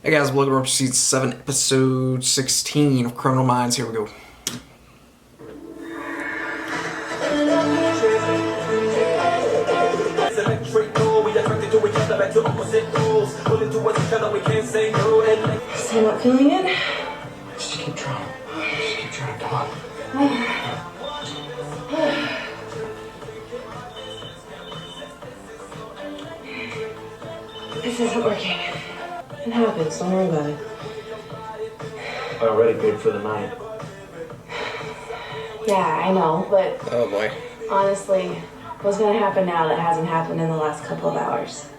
Hey guys, Logan Richardson, Season 7, Episode 16 of Criminal Minds. Here we go. Still not feeling it? Just keep trying. Just keep trying. Come on. This isn't working. It happens. Don't worry about it. I already paid for the night. Yeah, I know, but Oh boy. honestly, what's gonna happen now that hasn't happened in the last couple of hours?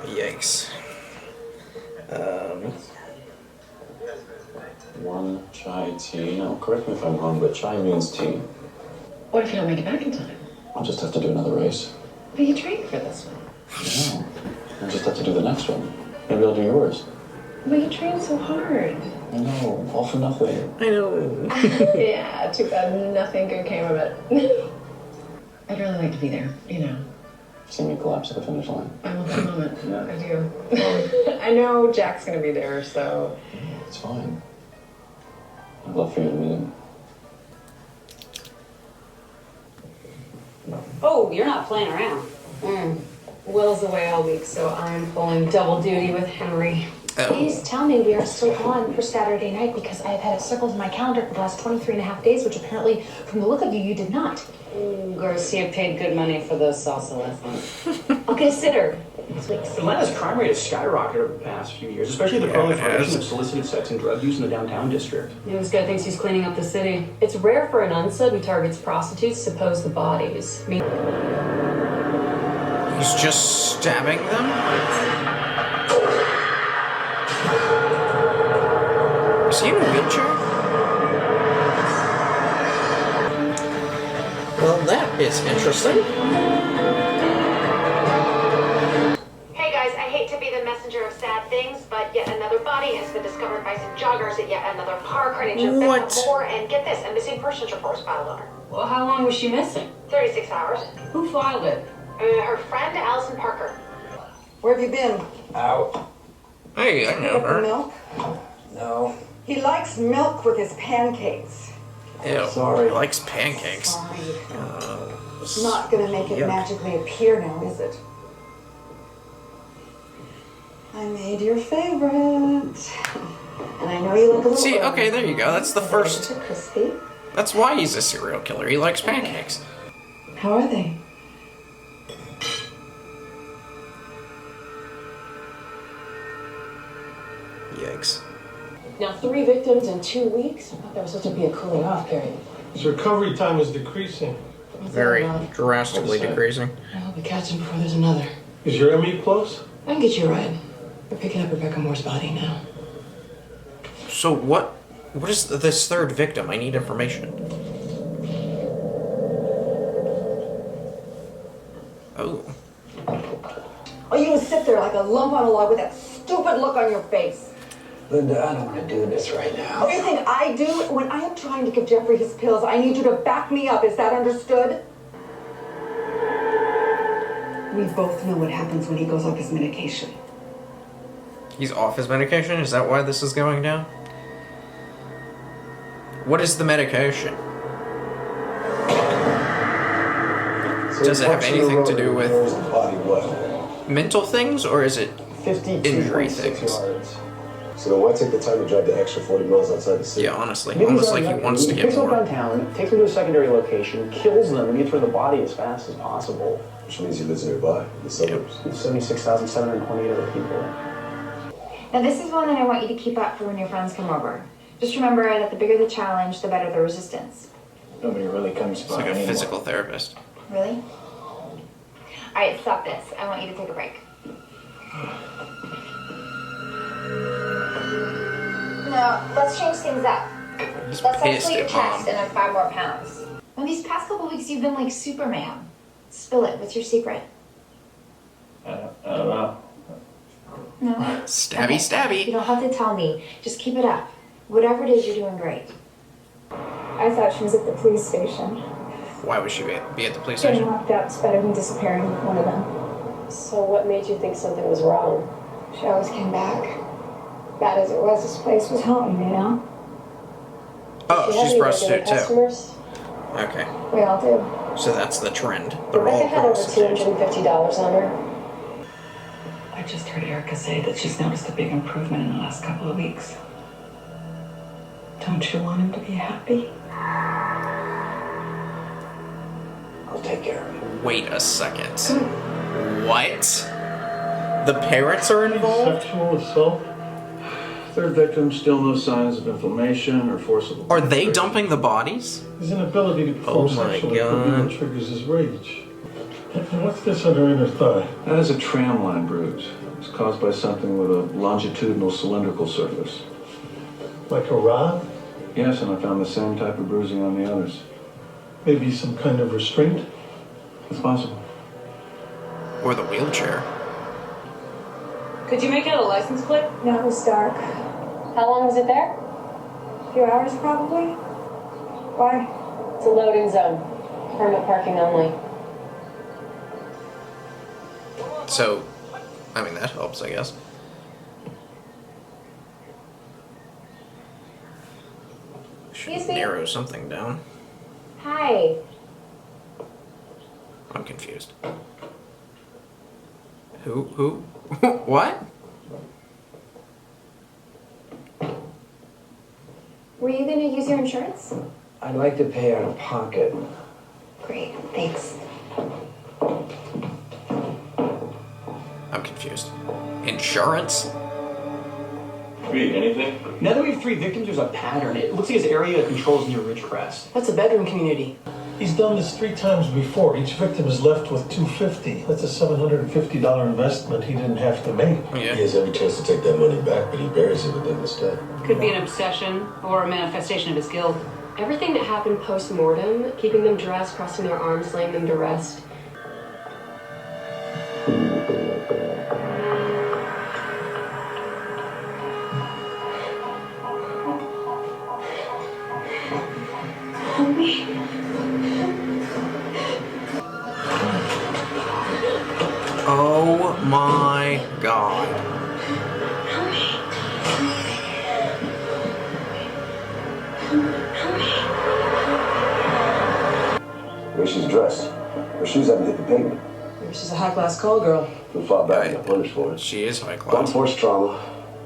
Yikes. One chai tea. Now, correct me if I'm wrong, but chai means tea. What if you don't make it back in time? I'll just have to do another race. But you trained for this one. No. I'll just have to do the next one. Maybe I'll do yours. But you trained so hard. I know. All for nothing. I know. Yeah, too bad nothing good came of it. I'd really like to be there, you know. See me collapse at the finish line. I want that moment. I do. I know Jack's gonna be there, so. It's fine. I'd love for you to meet him. Oh, you're not playing around. Will's away all week, so I'm pulling double duty with Henry. Please tell me we are still on for Saturday night because I have had it circled in my calendar for the last 23 and a half days, which apparently, from the look of you, you did not. Garcia paid good money for those salsa lessons. I'll consider. Atlanta's crime rate has skyrocketed over the past few years, especially the proliferation of solicited sex and drug use in the downtown district. Yeah, this guy thinks he's cleaning up the city. It's rare for an unsub who targets prostitutes to pose the bodies. He's just stabbing them? Is he in a wheelchair? Well, that is interesting. Hey guys, I hate to be the messenger of sad things, but yet another body has been discovered by some joggers at yet another park. Her name's What? More, and get this, a missing persons report was filed on her. Well, how long was she missing? 36 hours. Who filed it? Her friend, Allison Parker. Where have you been? Out. Hey, I know Get the her. milk? No. He likes milk with his pancakes. Ew. Sorry. He likes pancakes. Sorry. It's not gonna make it Yuck. magically appear now, is it? I made your favorite. And I know you look a little See, early. okay, there you go. That's the first. Is it crispy? That's why he's a serial killer. He likes pancakes. How are they? Yikes. Now, 3 victims in 2 weeks? I thought there was supposed to be a cooling off period. His recovery time is decreasing. Very drastically decreasing. I hope we catch him before there's another. Is your ME close? I can get you a ride. We're picking up Rebecca Moore's body now. So what is this third victim? I need information. Oh. Oh, you can sit there like a lump on a log with that stupid look on your face. Linda, I don't want to do this right now. Everything I do, when I am trying to give Jeffrey his pills, I need you to back me up. Is that understood? We both know what happens when he goes off his medication. He's off his medication? Is that why this is going down? What is the medication? Does it have anything to do with mental things, or is it injury things? So why take the time to drive the extra 40 miles outside the city? Yeah, honestly. Almost like he wants to get Picks them up more. downtown, takes them to a secondary location, kills them, and gets rid of the body as fast as possible. Which means he lives nearby, in the suburbs. 76,728 other people. Now, this is one that I want you to keep up for when your friends come over. Just remember that the bigger the challenge, the better the resistance. Nobody really comes It's by like a anymore. physical therapist. Really? All right, stop this. I want you to take a break. Now, let's change things up. He's Let's pissed isolate your at Mom. chest and then 5 more pounds. Well, these past couple weeks, you've been like Superman. Spill it. What's your secret? I don't know. No. Stabby, Okay. stabby. You don't have to tell me. Just keep it up. Whatever it is, you're doing great. I thought she was at the police station. Why would she be at the police Getting station? locked up is better than disappearing with one of them. So what made you think something was wrong? She always came back. Bad as it was, this place was home, you know? Oh, She had she's any prostitute regular too. customers? Okay, We all do. so that's the trend. They're all Rebecca had over prostitutes. $250 on her. I just heard Erica say that she's noticed a big improvement in the last couple of weeks. Don't you want him to be happy? I'll take care of it. Wait a second. What? The parents are involved? Sexual assault? Third victim, still no signs of inflammation or forcible. Are they dumping the bodies? His inability to perform sexual activity triggers his rage. And what's this on her inner thigh? That is a tram line bruise. It's caused by something with a longitudinal cylindrical surface. Like a rod? Yes, and I found the same type of bruising on the others. Maybe some kind of restraint? It's possible. Or the wheelchair? Could you make out a license plate? No, it was dark. How long was it there? A few hours, probably. Why? It's a loading zone. Permit parking only. So, I mean, that helps, I guess. Should Excuse me? narrow something down. Hi. I'm confused. Who? What? Were you gonna use your insurance? I'd like to pay out of pocket. Great, thanks. I'm confused. Insurance? Read anything? Now that we have 3 victims, there's a pattern. It looks like his area of control is near Ridgecrest. That's a bedroom community. He's done this 3 times before. Each victim is left with $250. That's a $750 investment he didn't have to make. Yeah. He has every chance to take that money back, but he buries it within the state. Could be an obsession or a manifestation of his guilt. Everything that happened post-mortem, keeping them dressed, crossing their arms, laying them to rest. Oh my god. The way she's dressed, her shoes haven't hit the pavement. Maybe she's a high-class call girl. Too far back to punish for it. She is high Blunt class. force trauma,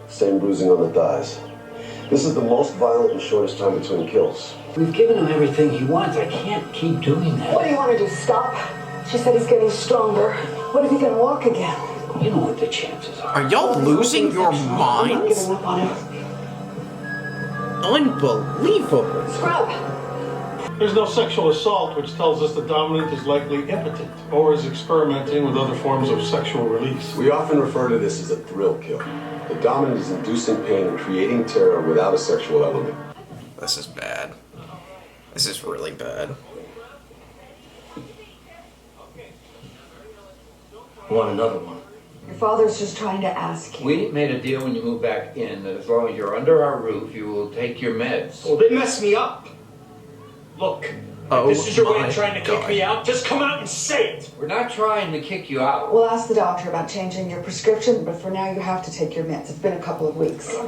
same bruising on the thighs. This is the most violent and shortest time between kills. We've given him everything he wants. I can't keep doing that. What do you want to do? Stop? She said he's getting stronger. What if he can walk again? You know what the chances are. Are y'all losing your I'm not minds? giving up on him. Unbelievable. Scrub! There's no sexual assault, which tells us the dominant is likely impotent or is experimenting with other forms of sexual release. We often refer to this as a thrill kill. The dominant is inducing pain and creating terror without a sexual element. This is bad. This is really bad. Want another one? Your father's just trying to ask you. We made a deal when you move back in that as long as you're under our roof, you will take your meds. Well, they messed me up. Look, Oh this is your way my of trying to God. kick me out. Just come out and say it. We're not trying to kick you out. We'll ask the doctor about changing your prescription, but for now you have to take your meds. It's been a couple of weeks. Just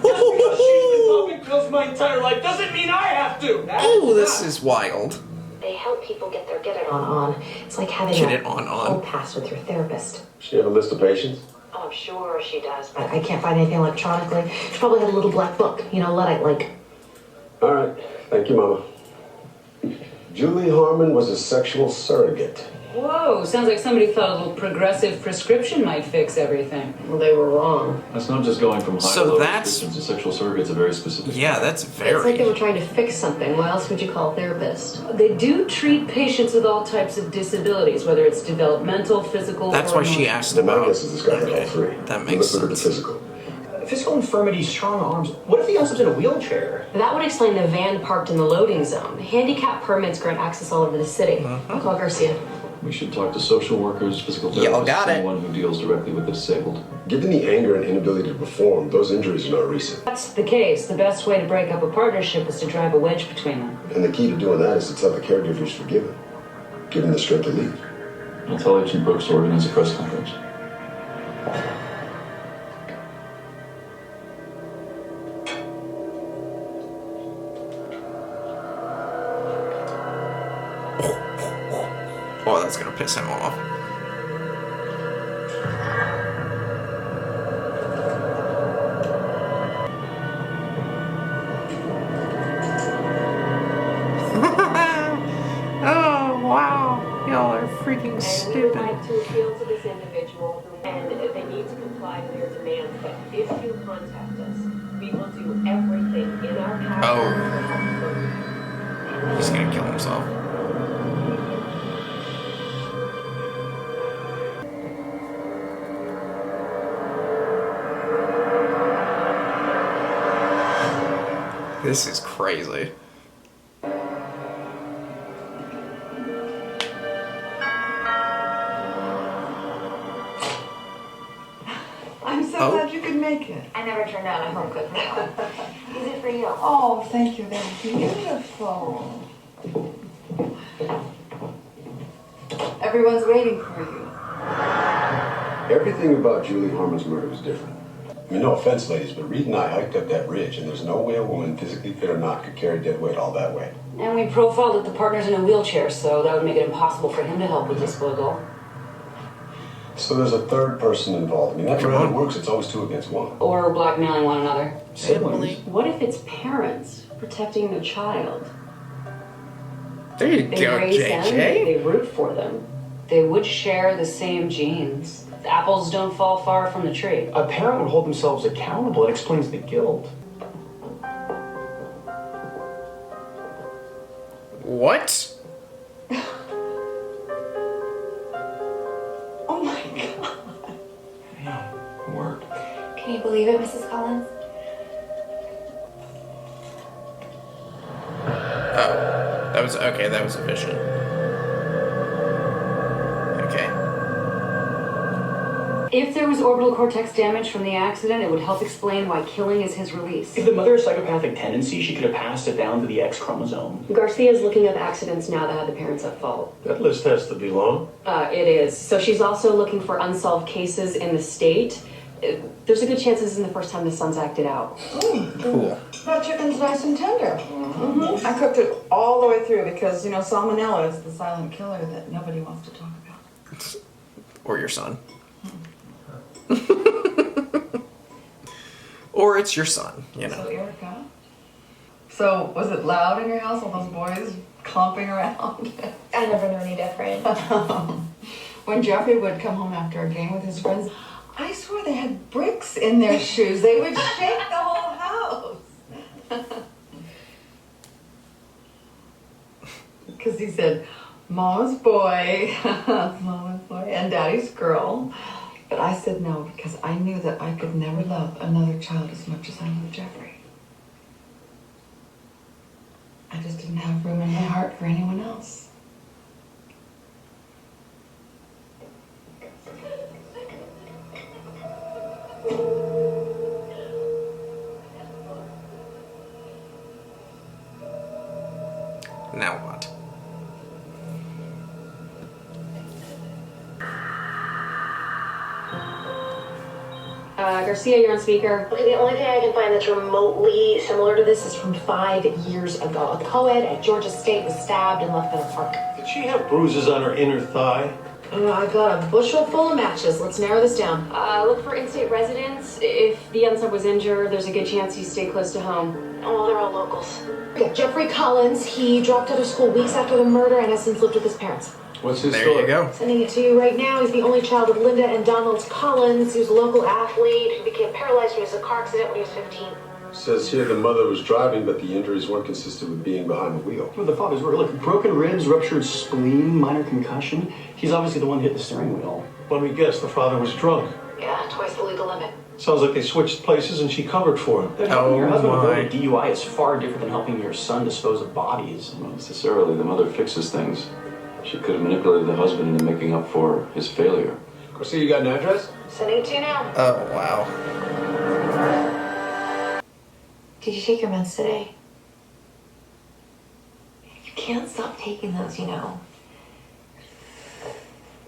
because she's been popping pills my entire life doesn't mean I have to. Oh, this is wild. They help people get their get it on. It's like having Get a it on. hall pass with your therapist. She have a list of patients? Oh, I'm sure she does, but I can't find anything electronically. She probably had a little black book, Luddite, like. All right. Thank you, Mama. Julie Harmon was a sexual surrogate. Whoa, sounds like somebody thought a little progressive prescription might fix everything. Well, they were wrong. That's not just going from high So to low that's- prescriptions. A sexual surrogate's a very specific. Yeah, that's It's like they very... were trying to fix something. Why else would you call a therapist? They do treat patients with all types of disabilities, whether it's developmental, physical, That's or why she emotional. asked The my about... guess is this guy had all 3. That He makes limited sense. to physical. Physical infirmity, strong arms. What if he ends up in a wheelchair? That would explain the van parked in the loading zone. Handicap permits grant access all over the city. I'll call Garcia. We should talk to social workers, physical Y'all therapists, got it. anyone who deals directly with the disabled. Given the anger and inability to perform, those injuries are not recent. That's the case. The best way to break up a partnership is to drive a wedge between them. And the key to doing that is to tell the caregiver he's forgiven. Give him the strength to leave. I'll tell Agent Brooks to organize a press conference. Oh, that's gonna piss him off. Oh, wow. Y'all are freaking And stupid. we would like to appeal to this individual, and they need to comply with their demands. But if you contact us, we will do everything in our power to help them. He's gonna kill himself. This is crazy. I'm so glad you could make it. I never turned out a home cooked meal. Easy for you. Oh, thank you. They're beautiful. Everyone's waiting for you. Everything about Julie Harmon's murder was different. I mean, no offense, ladies, but Reed and I hiked up that ridge, and there's no way a woman, physically fit or not, could carry dead weight all that way. And we profiled that the partner's in a wheelchair, so that would make it impossible for him to help with disposal. So there's a third person involved. I mean, that rarely works. It's always 2 against 1. Or blackmailing one another. Siblings. What if it's parents protecting their child? There you They go, raise them, JJ. they root for them. They would share the same genes. The apples don't fall far from the tree. A parent would hold themselves accountable. It explains the guilt. What? Oh my God. Yeah, work. Can you believe it, Mrs. Collins? Oh, that was okay. That was efficient. Okay. If there was orbital cortex damage from the accident, it would help explain why killing is his release. If the mother has psychopathic tendencies, she could have passed it down to the X chromosome. Garcia's looking up accidents now that had the parents at fault. That list has to be long. It is. So she's also looking for unsolved cases in the state. There's a good chance this isn't the first time the son's acted out. Cool. That chicken's nice and tender. Mm-hmm. I cooked it all the way through because, you know, salmonella is the silent killer that nobody wants to talk about. Or your son. Or it's your son, you know. So, Erica? So, was it loud in your house, all those boys clomping around? I never knew any different. When Jeffrey would come home after a game with his friends, I swear they had bricks in their shoes. They would shake the whole house. Because he said, Mama's boy, Mama's boy, and Daddy's girl. But I said no because I knew that I could never love another child as much as I love Jeffrey. I just didn't have room in my heart for anyone else. Now what? Garcia, you're on speaker. Okay, the only thing I can find that's remotely similar to this is from 5 years ago. A co-ed at Georgia State was stabbed and left in a park. Did she have bruises on her inner thigh? I've got a bushel full of matches. Let's narrow this down. Look for in-state residents. If the unsub was injured, there's a good chance you stay close to home. Oh, they're all locals. Yeah, Jeffrey Collins. He dropped out of school weeks after the murder and has since lived with his parents. What's his There story? you go. Sending it to you right now. He's the only child of Linda and Donald Collins. He was a local athlete Who became paralyzed when he was in a car accident when he was 15. Says here the mother was driving, but the injuries weren't consistent with being behind the wheel. Well, the fathers were like broken ribs, ruptured spleen, minor concussion. He's obviously the one who hit the steering wheel. Let me guess, the father was drunk. Yeah, twice the legal limit. Sounds like they switched places and she covered for him. Helping your husband my. avoid a DUI is far different than helping your son dispose of bodies. Not necessarily. The mother fixes things. She could have manipulated the husband into making up for his failure. Garcia, you got an address? Sending it to you now. Oh, wow. Did you take your meds today? You can't stop taking those, you know.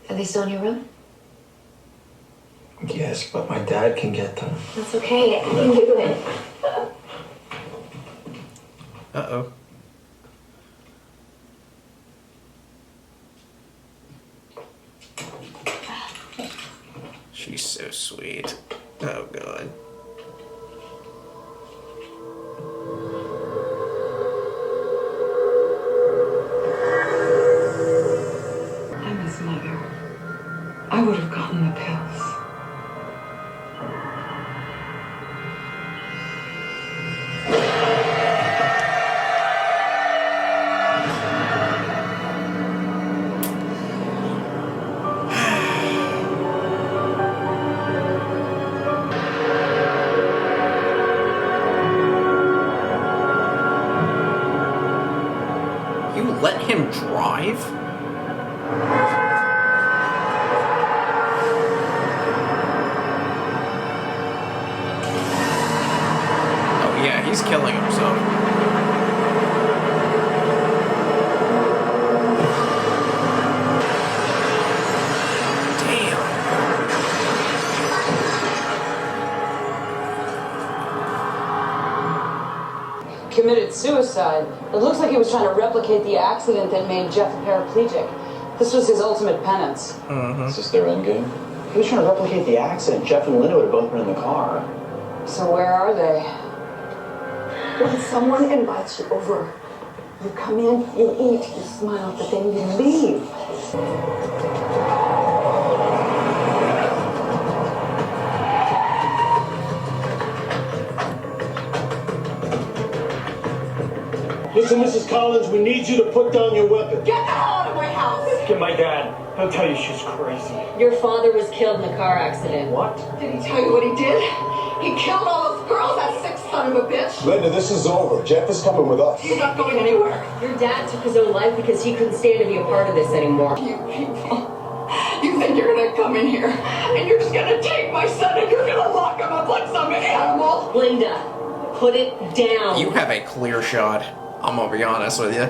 Are they still in your room? Yes, but my dad can get them. That's okay. I can do it. Uh-oh. She's so sweet. Oh, God. I'm his mother. I would have gotten the pills. You let him drive? Oh yeah, he's killing himself. Committed suicide. It looks like he was trying to replicate the accident that made Jeff a paraplegic. This was his ultimate penance. Is this their endgame? He was trying to replicate the accident. Jeff and Linda would have both been in the car. So where are they? When someone invites you over, you come in, you eat, you smile, but then you leave. Listen, Mrs. Collins, we need you to put down your weapon. Get the hell out of my house! Get my dad. He'll tell you she's crazy. Your father was killed in a car accident. What? Did he tell you what he did? He killed all those girls, that sick son of a bitch! Linda, this is over. Jeff is coming with us. He's not going anywhere. Your dad took his own life because he couldn't stand to be a part of this anymore. You people, you think you're gonna come in here and you're just gonna take my son and you're gonna lock him up like some animal? Linda, put it down. You have a clear shot. I'm gonna be honest with you.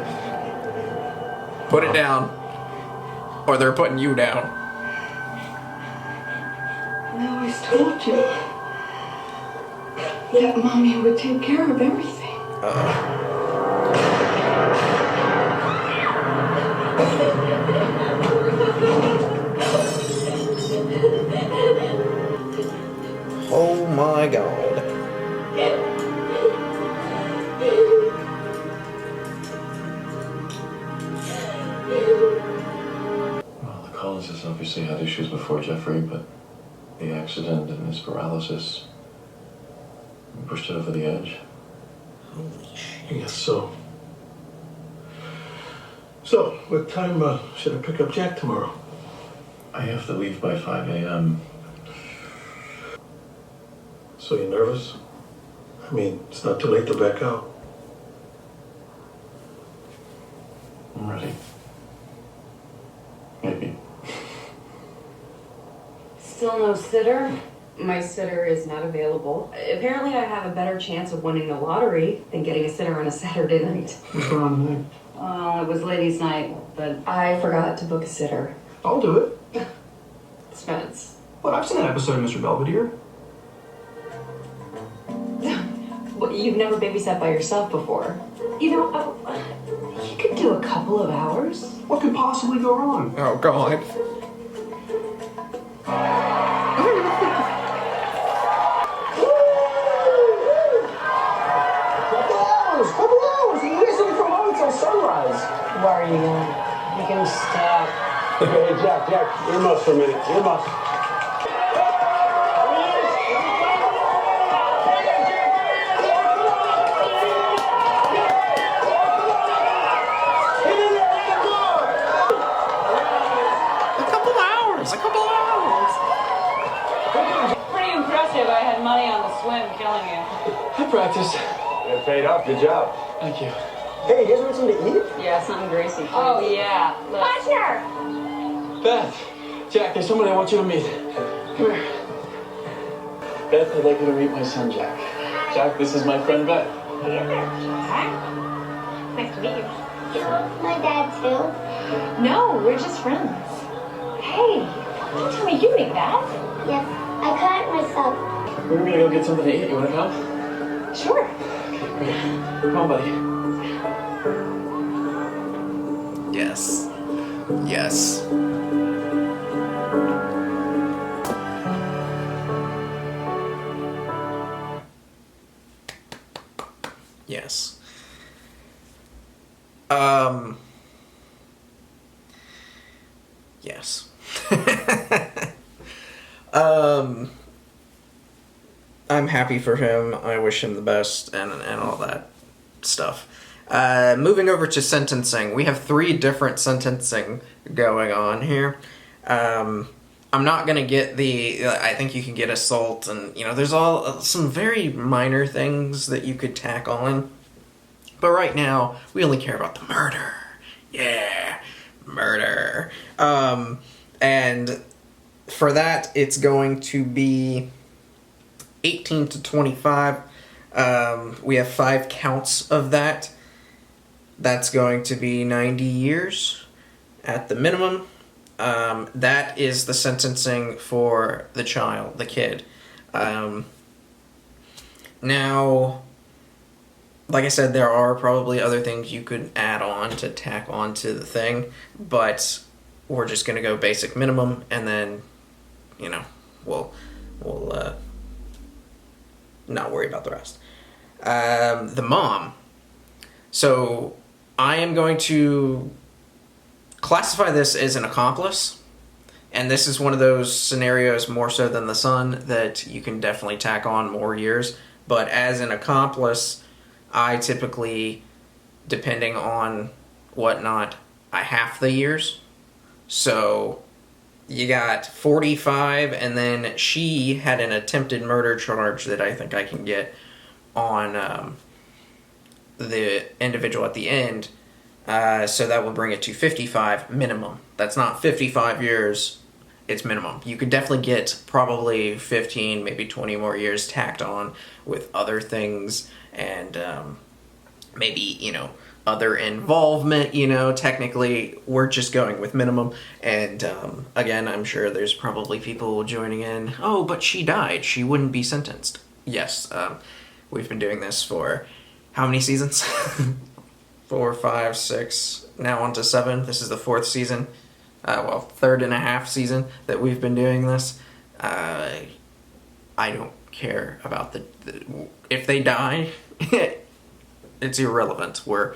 Put it down. Or they're putting you down. I always told you that Mommy would take care of everything. Oh my God. Well, the Collinses obviously had issues before Jeffrey, but the accident and his paralysis pushed it over the edge. Holy shit. Yes, so. So, what time should I pick up Jack tomorrow? I have to leave by 5 a.m. So you're nervous? I mean, it's not too late to back out. I'm ready. Maybe. Still no sitter? My sitter is not available. Apparently I have a better chance of winning the lottery than getting a sitter on a Saturday night. What's going on tonight? Well, it was ladies' night, but I forgot to book a sitter. I'll do it. Spence. What, I've seen that episode of Mr. Belvedere. Well, you've never babysat by yourself before. You know, you could do a couple of hours. What could possibly go wrong? Oh God. Couple hours. You guys didn't come home until sunrise. Why are you going? You can stop. Hey, Jack, earmuffs for a minute. Earmuffs. A couple hours. Pretty impressive. I had money on the swim killing you. I practiced. It paid off. Good job. Thank you. Hey, you guys want something to eat? Yeah, something greasy. Oh, yeah. Partner! Beth, Jack, there's somebody I want you to meet. Come here. Beth, I'd like you to meet my son, Jack. Jack, this is my friend Beth. Hey there. Hi. Nice to meet you. You love my dad too? No, we're just friends. Hey, don't tell me you make that. Yes, I cut it myself. We're gonna go get something to eat. You wanna come? Sure. Okay, great. Come on, buddy. Yes. Yes. Yes. Yes. I'm happy for him. I wish him the best and all that stuff. Moving over to sentencing. We have 3 different sentencing going on here. I'm not gonna get I think you can get assault and, there's some very minor things that you could tack on. But right now, we only care about the murder. Yeah, murder. And for that, it's going to be 18 to 25. We have 5 counts of that. That's going to be 90 years at the minimum. That is the sentencing for the child, the kid. Now, like I said, there are probably other things you could add on to tack on to the thing, but we're just going to go basic minimum, and then, we'll not worry about the rest. The mom. So I am going to classify this as an accomplice, and this is one of those scenarios more so than the son that you can definitely tack on more years. But as an accomplice, I typically, depending on whatnot, I half the years. So you got 45, and then she had an attempted murder charge that I think I can get on the individual at the end. So that will bring it to 55 minimum. That's not 55 years, it's minimum. You could definitely get probably 15, maybe 20 more years tacked on with other things and maybe, other involvement, technically we're just going with minimum. And again, I'm sure there's probably people joining in, oh, but she died, she wouldn't be sentenced. Yes, we've been doing this for how many seasons? 4, 5, 6, now on to 7. This is the 4th season. 3rd and a half season that we've been doing this. I don't care about if they die, it's irrelevant. We're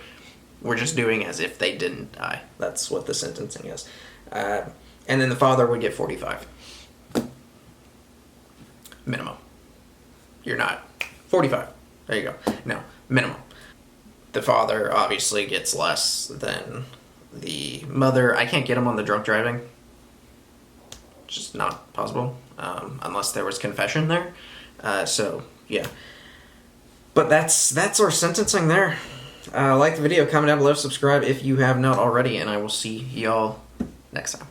just doing as if they didn't die. That's what the sentencing is. And then the father would get 45. Minimum. You're not. 45. There you go. No, minimum. The father obviously gets less than the mother. I can't get him on the drunk driving. Just not possible. Unless there was confession there. So, yeah. But that's our sentencing there. Like the video, comment down below, subscribe if you have not already, and I will see y'all next time.